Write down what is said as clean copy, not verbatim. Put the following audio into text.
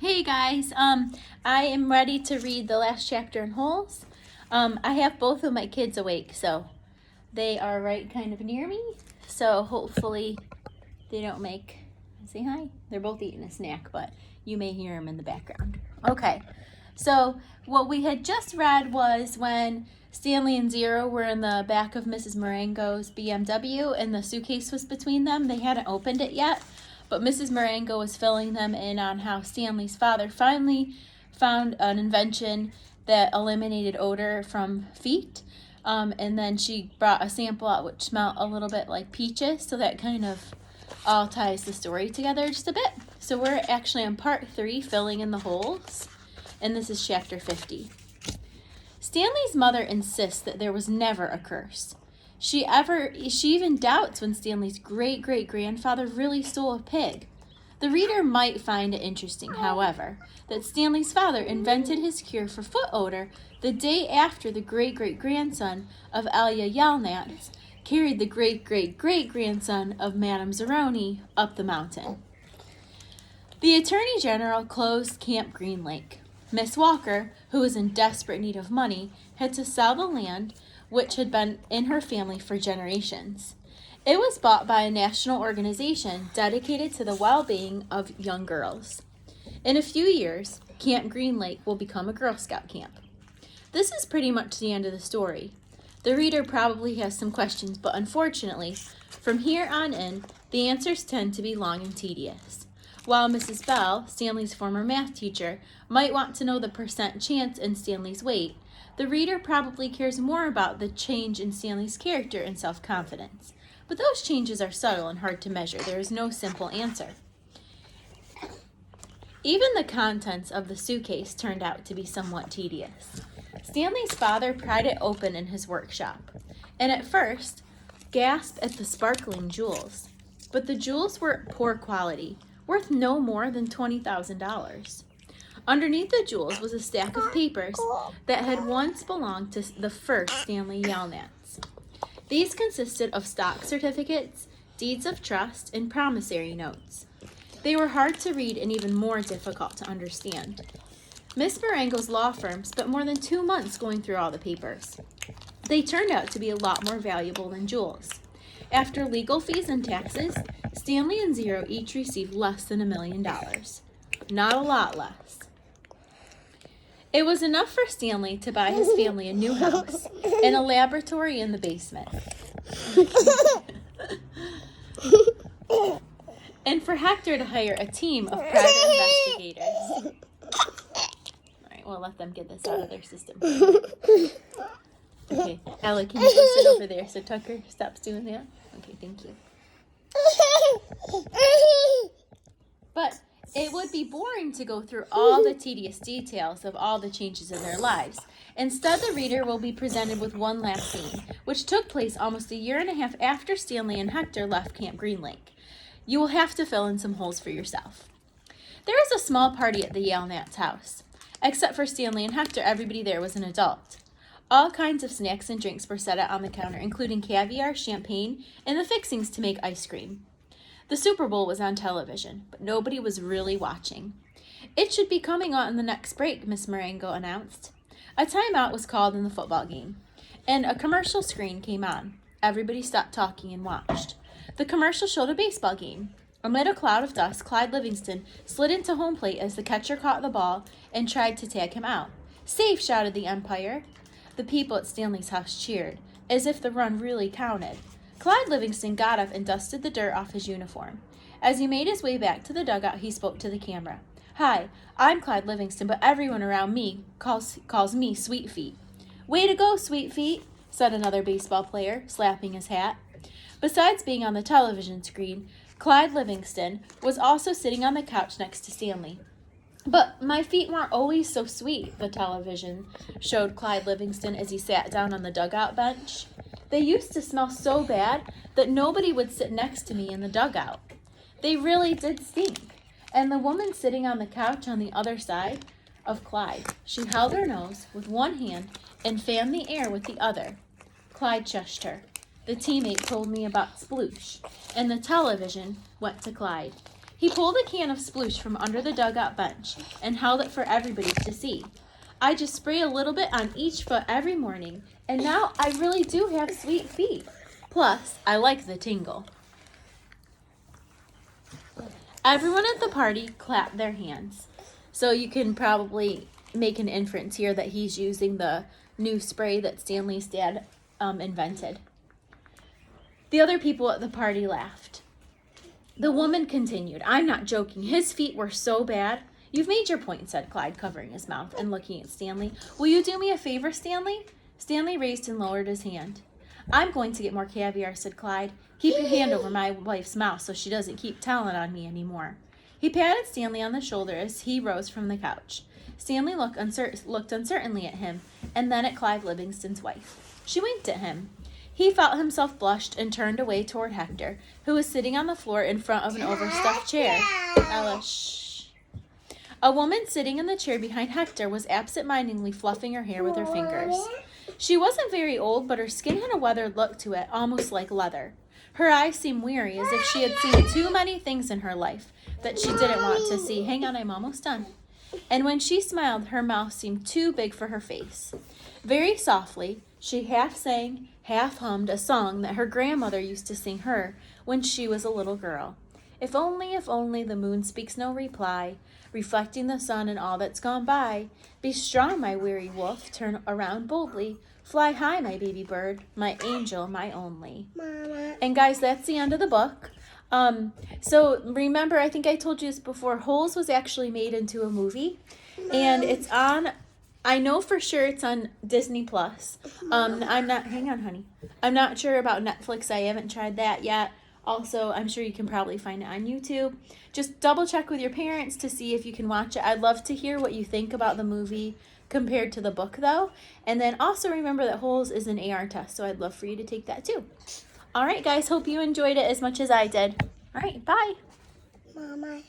Hey guys, I am ready to read the last chapter in Holes. I have both of my kids awake, so they are right kind of near me. So hopefully they don't say hi. They're both eating a snack, but you may hear them in the background. Okay, so what we had just read was when Stanley and Zero were in the back of Mrs. Marengo's BMW and the suitcase was between them. They hadn't opened it yet. But Mrs. Marengo was filling them in on how Stanley's father finally found an invention that eliminated odor from feet. And then she brought a sample out which smelled a little bit like peaches. So that kind of all ties the story together just a bit. So we're actually on part 3, filling in the holes. And this is chapter 50. Stanley's mother insists that there was never a curse. She even doubts when Stanley's great-great-grandfather really stole a pig. The reader might find it interesting, however, that Stanley's father invented his cure for foot odor the day after the great-great-grandson of Elia Yelnats carried the great-great-great-grandson of Madame Zeroni up the mountain. The Attorney General closed Camp Green Lake. Miss Walker, who was in desperate need of money, had to sell the land which had been in her family for generations. It was bought by a national organization dedicated to the well-being of young girls. In a few years, Camp Green Lake will become a Girl Scout camp. This is pretty much the end of the story. The reader probably has some questions, but unfortunately, from here on in, the answers tend to be long and tedious. While Mrs. Bell, Stanley's former math teacher, might want to know the percent chance in Stanley's weight, the reader probably cares more about the change in Stanley's character and self-confidence. But those changes are subtle and hard to measure. There is no simple answer. Even the contents of the suitcase turned out to be somewhat tedious. Stanley's father pried it open in his workshop, and at first gasped at the sparkling jewels. But the jewels were poor quality, worth no more than $20,000. Underneath the jewels was a stack of papers that had once belonged to the first Stanley Yelnats. These consisted of stock certificates, deeds of trust, and promissory notes. They were hard to read and even more difficult to understand. Miss Marengo's law firm spent more than 2 months going through all the papers. They turned out to be a lot more valuable than jewels. After legal fees and taxes, Stanley and Zero each received less than $1 million. Not a lot less. It was enough for Stanley to buy his family a new house and a laboratory in the basement. And for Hector to hire a team of private investigators. All right, we'll let them get this out of their system. Okay, Ella, can you go sit over there so Tucker stops doing that? Okay, thank you. But it would be boring to go through all the tedious details of all the changes in their lives. Instead, the reader will be presented with one last scene, which took place almost a year and a half after Stanley and Hector left Camp Green Lake. You will have to fill in some holes for yourself. There was a small party at the Yelnats' house. Except for Stanley and Hector, everybody there was an adult. All kinds of snacks and drinks were set out on the counter, including caviar, champagne, and the fixings to make ice cream. The Super Bowl was on television, but nobody was really watching. It should be coming on the next break, Miss Marengo announced. A timeout was called in the football game, and a commercial screen came on. Everybody stopped talking and watched. The commercial showed a baseball game. Amid a cloud of dust, Clyde Livingston slid into home plate as the catcher caught the ball and tried to tag him out. "Safe!" shouted the umpire. The people at Stanley's house cheered, as if the run really counted. Clyde Livingston got up and dusted the dirt off his uniform. As he made his way back to the dugout, he spoke to the camera. "Hi, I'm Clyde Livingston, but everyone around me calls me Sweet Feet." "Way to go, Sweet Feet," said another baseball player, slapping his hat. Besides being on the television screen, Clyde Livingston was also sitting on the couch next to Stanley. "But my feet weren't always so sweet," the television showed Clyde Livingston as he sat down on the dugout bench. "They used to smell so bad that nobody would sit next to me in the dugout. They really did stink." And the woman sitting on the couch on the other side of Clyde, she held her nose with one hand and fanned the air with the other. Clyde shushed her. "The teammate told me about Sploosh," and the television went to Clyde. He pulled a can of sploosh from under the dugout bench and held it for everybody to see. I just spray a little bit on each foot every morning, and now I really do have sweet feet. Plus, I like the tingle. Everyone at the party clapped their hands. So you can probably make an inference here that he's using the new spray that Stanley's dad invented. The other people at the party laughed. The woman continued, I'm not joking. His feet were so bad. You've made your point, said Clyde, covering his mouth and looking at Stanley. Will you do me a favor, Stanley? Stanley raised and lowered his hand. I'm going to get more caviar, said Clyde. Keep your hand over my wife's mouth so she doesn't keep telling on me anymore. He patted Stanley on the shoulder as he rose from the couch. Stanley looked uncertainly at him and then at Clive Livingston's wife. She winked at him. He felt himself blushed and turned away toward Hector, who was sitting on the floor in front of an overstuffed chair. Ella, shh. A woman sitting in the chair behind Hector was absent-mindedly fluffing her hair with her fingers. She wasn't very old, but her skin had a weathered look to it, almost like leather. Her eyes seemed weary, as if she had seen too many things in her life that she didn't want to see. Hang on, I'm almost done. And when she smiled, her mouth seemed too big for her face. Very softly, she half sang, half hummed a song that her grandmother used to sing her when she was a little girl. If only the moon speaks no reply, reflecting the sun and all that's gone by. Be strong, my weary wolf, turn around boldly. Fly high, my baby bird, my angel, my only. Mama. And guys, that's the end of the book. So remember, I think I told you this before, Holes was actually made into a movie. And it's on, I know for sure it's on Disney Plus. Hang on, honey. I'm not sure about Netflix. I haven't tried that yet. Also, I'm sure you can probably find it on YouTube. Just double check with your parents to see if you can watch it. I'd love to hear what you think about the movie compared to the book, though. And then also remember that Holes is an AR test, so I'd love for you to take that too. All right, guys, hope you enjoyed it as much as I did. All right, bye. Mama.